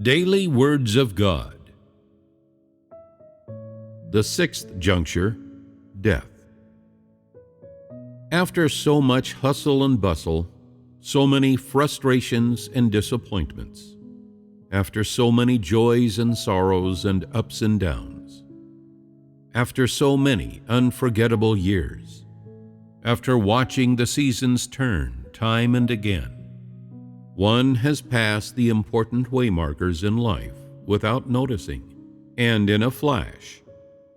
Daily Words of God. The sixth juncture, death. After so much hustle and bustle, so many frustrations and disappointments, after so many joys and sorrows and ups and downs, after so many unforgettable years, after watching the seasons turn time and again, one has passed the important waymarkers in life without noticing, and in a flash,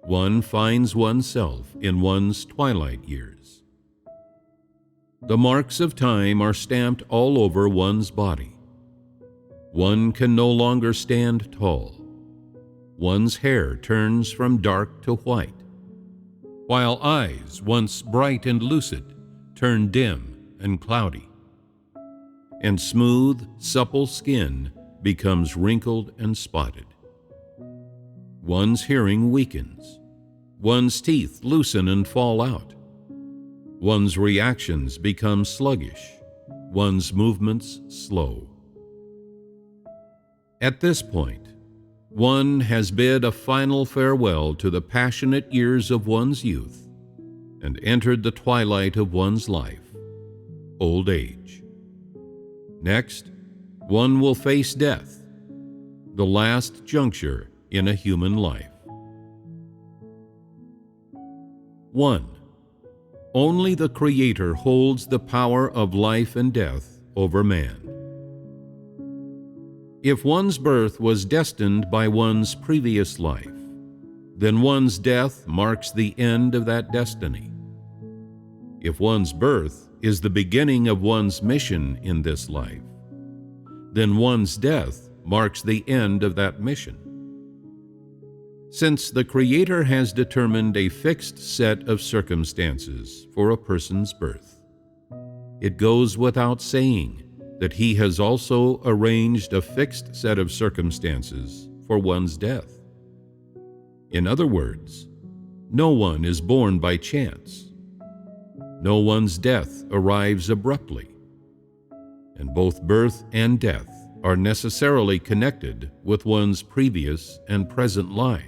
one finds oneself in one's twilight years. The marks of time are stamped all over one's body. One can no longer stand tall. One's hair turns from dark to white, while eyes once bright and lucid turn dim and cloudy, and smooth, supple skin becomes wrinkled and spotted. One's hearing weakens. One's teeth loosen and fall out. One's reactions become sluggish. One's movements slow. At this point, one has bid a final farewell to the passionate years of one's youth and entered the twilight of one's life, old age. Next, one will face death, the last juncture in a human life. 1. Only the Creator holds the power of life and death over man. If one's birth was destined by one's previous life, then one's death marks the end of that destiny. If one's birth is the beginning of one's mission in this life, then one's death marks the end of that mission. Since the Creator has determined a fixed set of circumstances for a person's birth, it goes without saying that He has also arranged a fixed set of circumstances for one's death. In other words, no one is born by chance. No one's death arrives abruptly, and both birth and death are necessarily connected with one's previous and present lives.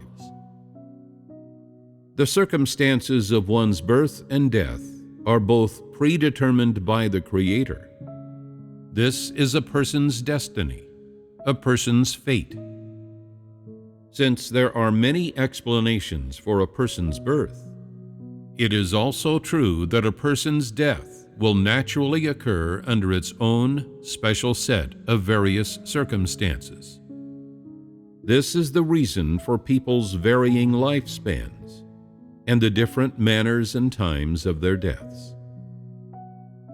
The circumstances of one's birth and death are both predetermined by the Creator. This is a person's destiny, a person's fate. Since there are many explanations for a person's birth, it is also true that a person's death will naturally occur under its own special set of various circumstances. This is the reason for people's varying lifespans and the different manners and times of their deaths.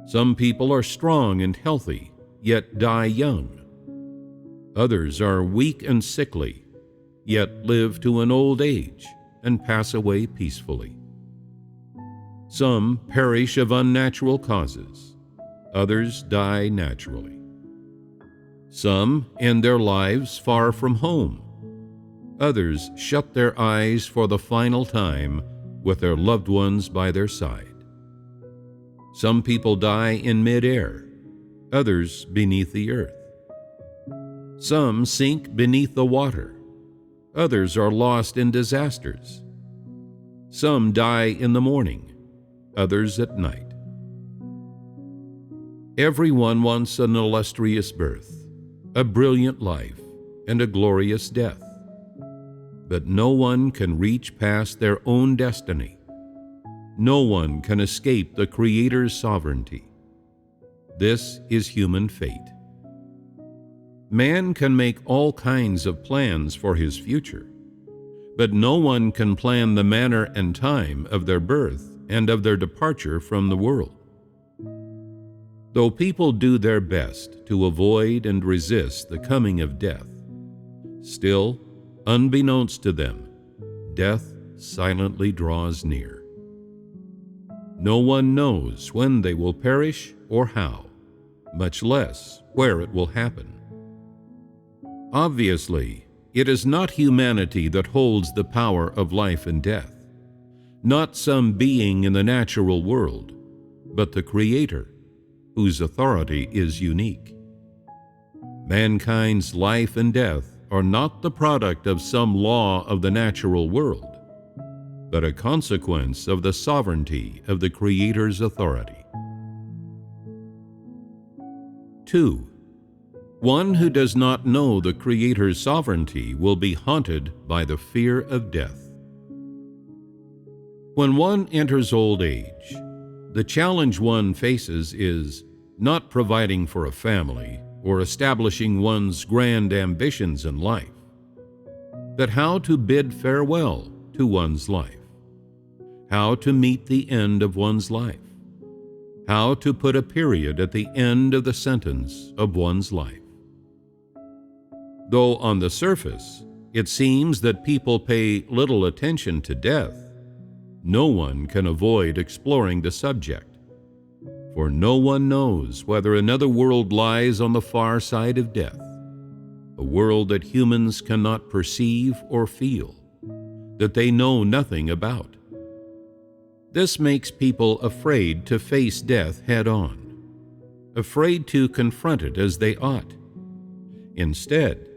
Some people are strong and healthy, yet die young. Others are weak and sickly, yet live to an old age and pass away peacefully. Some perish of unnatural causes. Others die naturally. Some end their lives far from home. Others shut their eyes for the final time with their loved ones by their side. Some people die in mid-air, others beneath the earth. Some sink beneath the water, others are lost in disasters. Some die in the morning, others at night. Everyone wants an illustrious birth, a brilliant life, and a glorious death. But no one can reach past their own destiny. No one can escape the Creator's sovereignty. This is human fate. Man can make all kinds of plans for his future, but no one can plan the manner and time of their birth and of their departure from the world. Though people do their best to avoid and resist the coming of death, still, unbeknownst to them, death silently draws near. No one knows when they will perish or how, much less where it will happen. Obviously, it is not humanity that holds the power of life and death, not some being in the natural world, but the Creator, whose authority is unique. Mankind's life and death are not the product of some law of the natural world, but a consequence of the sovereignty of the Creator's authority. 2. One who does not know the Creator's sovereignty will be haunted by the fear of death. When one enters old age, the challenge one faces is not providing for a family or establishing one's grand ambitions in life, but how to bid farewell to one's life, how to meet the end of one's life, how to put a period at the end of the sentence of one's life. Though on the surface it seems that people pay little attention to death, no one can avoid exploring the subject, for no one knows whether another world lies on the far side of death, a world that humans cannot perceive or feel, that they know nothing about. This makes people afraid to face death head-on, afraid to confront it as they ought. Instead,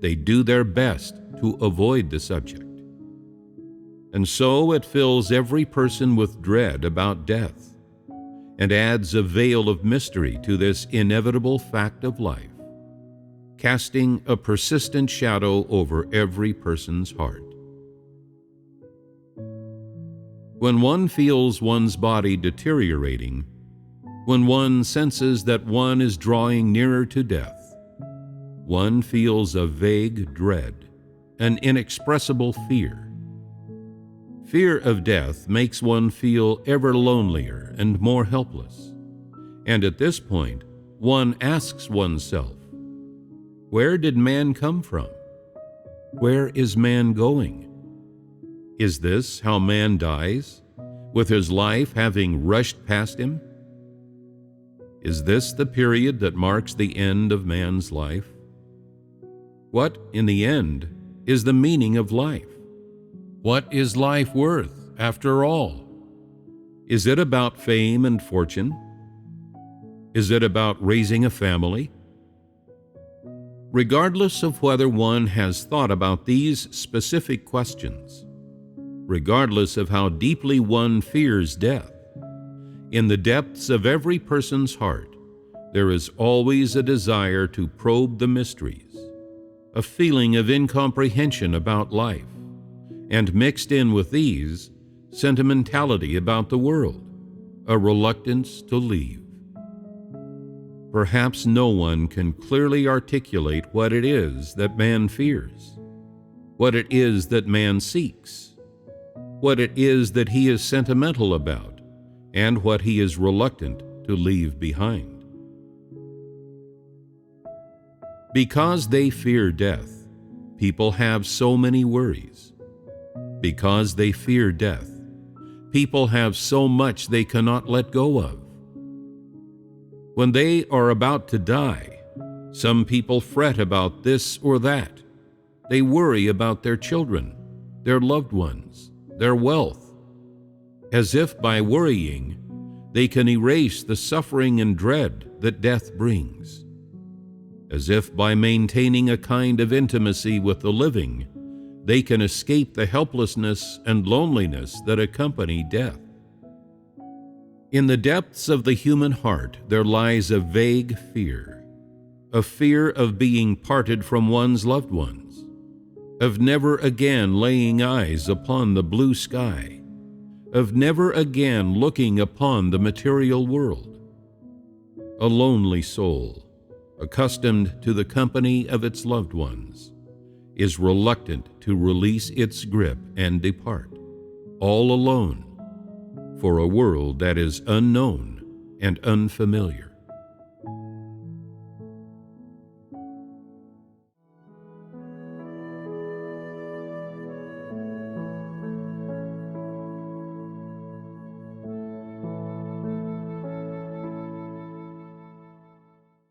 they do their best to avoid the subject. And so it fills every person with dread about death, and adds a veil of mystery to this inevitable fact of life, casting a persistent shadow over every person's heart. When one feels one's body deteriorating, when one senses that one is drawing nearer to death, one feels a vague dread, an inexpressible fear. Fear of death makes one feel ever lonelier and more helpless. And at this point, one asks oneself, where did man come from? Where is man going? Is this how man dies, with his life having rushed past him? Is this the period that marks the end of man's life? What, in the end, is the meaning of life? What is life worth, after all? Is it about fame and fortune? Is it about raising a family? Regardless of whether one has thought about these specific questions, regardless of how deeply one fears death, in the depths of every person's heart, there is always a desire to probe the mysteries, a feeling of incomprehension about life, and mixed in with these, sentimentality about the world, a reluctance to leave. Perhaps no one can clearly articulate what it is that man fears, what it is that man seeks, what it is that he is sentimental about, and what he is reluctant to leave behind. Because they fear death, people have so many worries. Because they fear death, people have so much they cannot let go of. When they are about to die, some people fret about this or that. They worry about their children, their loved ones, their wealth, as if by worrying they can erase the suffering and dread that death brings, as if by maintaining a kind of intimacy with the living, they can escape the helplessness and loneliness that accompany death. In the depths of the human heart there lies a vague fear, a fear of being parted from one's loved ones, of never again laying eyes upon the blue sky, of never again looking upon the material world. A lonely soul, accustomed to the company of its loved ones, is reluctant to release its grip and depart, all alone, for a world that is unknown and unfamiliar.